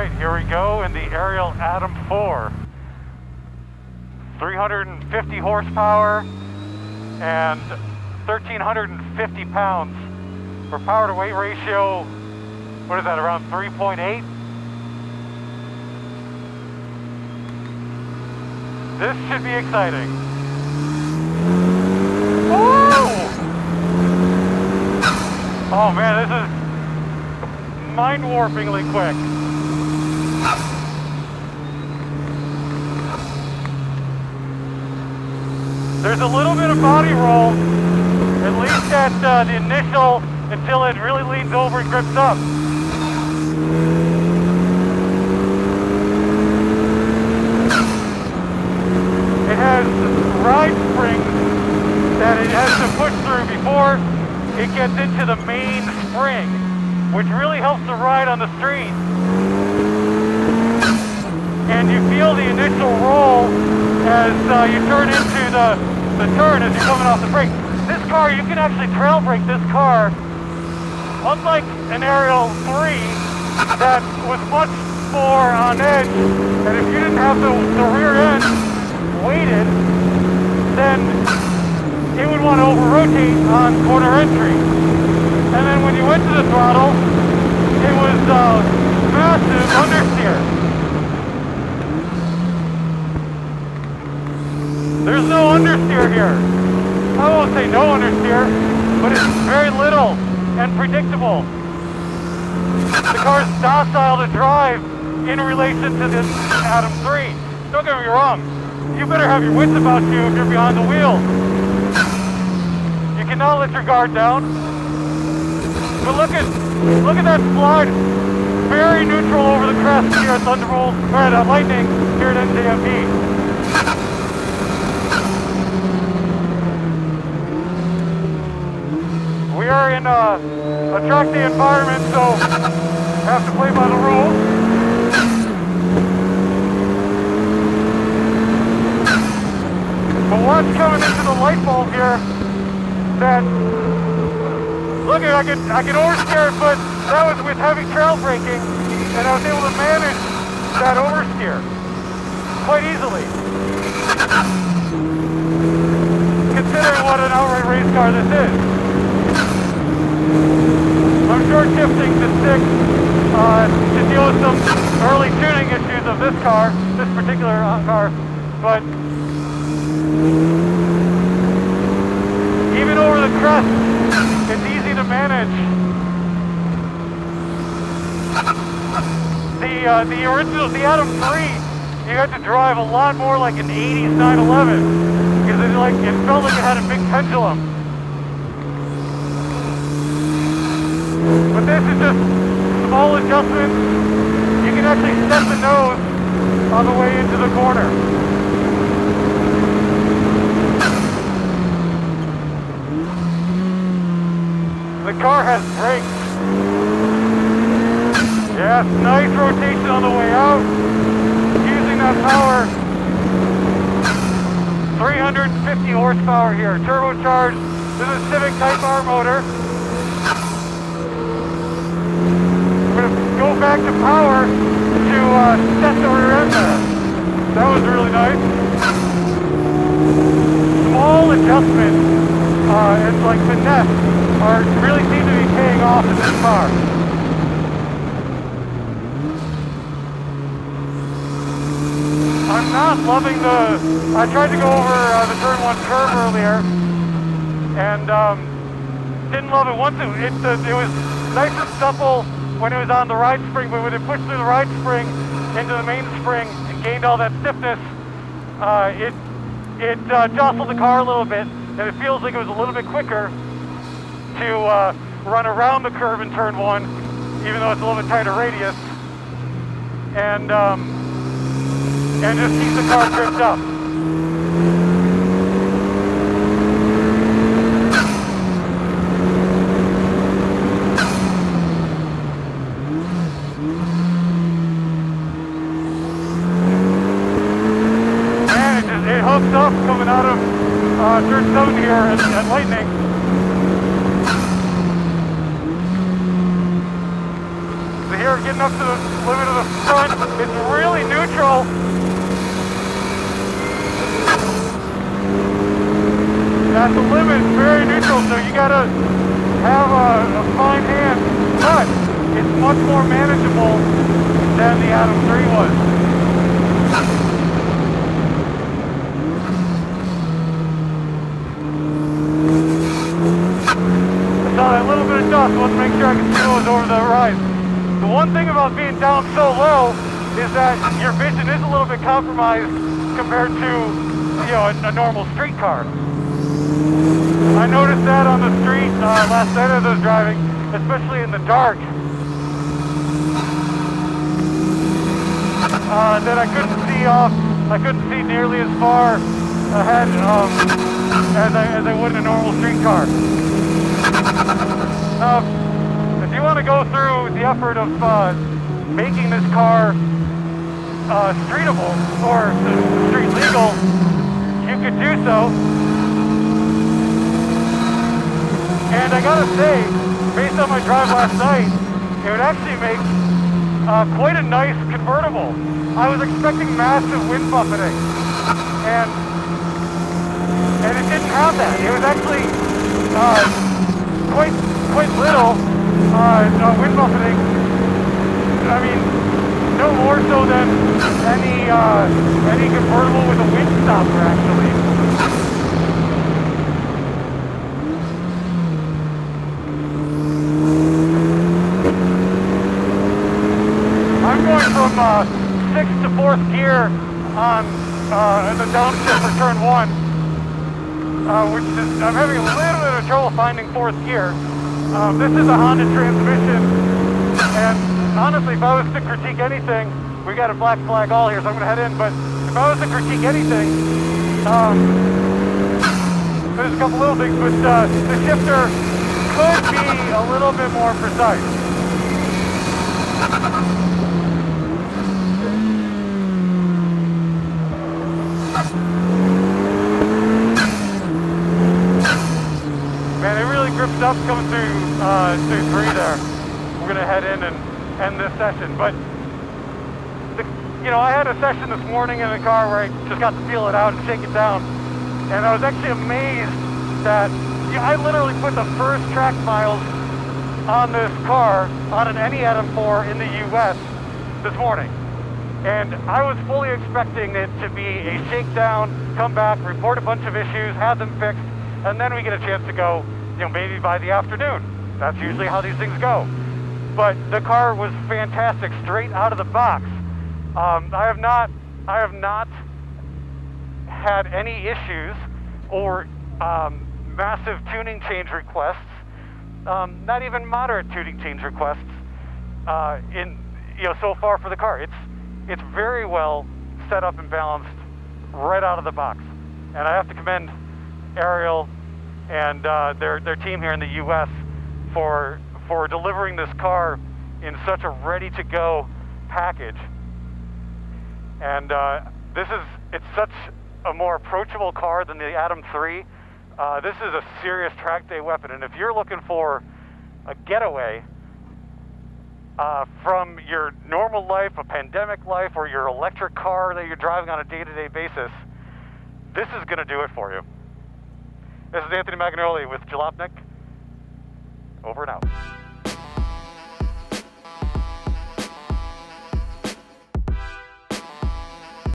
Alright, here we go in the Ariel Atom 4. 350 horsepower and 1,350 pounds. For power to weight ratio, what is that, around 3.8? This should be exciting. Woo! Oh man, this is mind-warpingly quick. There's a little bit of body roll, at least at the initial, until it really leans over and grips up. It has ride springs that it has to push through before it gets into the main spring, which really helps the ride on the street. And you feel the initial roll as you turn into the turn as you're coming off the brake. This car, you can actually trail brake this car, unlike an Ariel 3 that was much more on edge, and if you didn't have the rear end weighted, then it would want to over-rotate on corner entry. And then when you went to the throttle, it was massive understeer. There's no understeer here. I won't say no understeer, but it's very little and predictable. The car's docile to drive in relation to this Atom 3. Don't get me wrong, you better have your wits about you if you're behind the wheel. You cannot let your guard down. But look at that slide. Very neutral over the crest here at Thunderbolt, or at Lightning here at NJMP. We are in a track day environment, so have to play by the rules. But what's coming into the light bulb here that, look, I could oversteer it, but that was with heavy trail braking, and I was able to manage that oversteer quite easily. Considering what an outright race car this is. I'm short shifting to stick to deal with some early tuning issues of this car, this particular car, but even over the crest, it's easy to manage. The original, the Atom 3, you had to drive a lot more like an 80s 911 because it felt like it had a big pendulum. But this is just small adjustments. You can actually set the nose on the way into the corner. The car has brakes. Yes, nice rotation on the way out. Using that power. 350 horsepower here, turbocharged. This is a Civic Type R motor. We're going to go back to power to set the rear end there. That was really nice. Small adjustments, it's like finesse, really seem to be paying off in this car. I'm not loving I tried to go over the turn 1 curve earlier, and didn't love it. Once it was nice and supple when it was on the ride spring, but when it pushed through the ride spring into the main spring and gained all that stiffness, it jostled the car a little bit, and it feels like it was a little bit quicker to run around the curve in turn 1, even though it's a little bit tighter radius, and just keep the car gripped up. It hooks up coming out of turn 7 here at Lightning. So here accelerator, getting up to the limit of the front. It's really neutral. At the limit, it's very neutral, so you gotta have a fine hand, but it's much more manageable than the Atom 3 was. I saw that little bit of dust. I wanted to make sure I could see what was over the horizon. The one thing about being down so low is that your vision is a little bit compromised compared to, you know, a normal street car. I noticed that on the street last night as I was driving, especially in the dark, that I couldn't see nearly as far ahead as I would in a normal street car. If you want to go through the effort of making this car streetable or street legal, you could do so. And I gotta say, based on my drive last night, it would actually make quite a nice convertible. I was expecting massive wind buffeting, and it didn't have that. It was actually quite little wind buffeting. I mean, no more so than any convertible with a wind stopper, actually. I'm going from 6th to 4th gear on the downshift for turn 1, which is, I'm having a little bit of trouble finding 4th gear. This is a Honda transmission, and honestly, if I was to critique anything, we got a black flag all here, so I'm going to head in, but if I was to critique anything, there's a couple little things, but the shifter could be a little bit more precise. Man, it really grips up coming through 3 there. We're going to head in and end this session. But, you know, I had a session this morning in the car where I just got to feel it out and shake it down. And I was actually amazed that I literally put the first track miles on this car on an any Atom 4 in the US this morning. And I was fully expecting it to be a shakedown, come back, report a bunch of issues, have them fixed, and then we get a chance to go, you know, maybe by the afternoon. That's usually how these things go. But the car was fantastic straight out of the box. I have not had any issues or massive tuning change requests, not even moderate tuning change requests so far for the car. It's very well set up and balanced right out of the box. And I have to commend Ariel and their team here in the US for delivering this car in such a ready-to-go package. And it's such a more approachable car than the Atom 3. This is a serious track day weapon, and if you're looking for a getaway from your normal life, a pandemic life, or your electric car that you're driving on a day-to-day basis, this is going to do it for you. This is Anthony Magagnoli with Jalopnik. Over and out.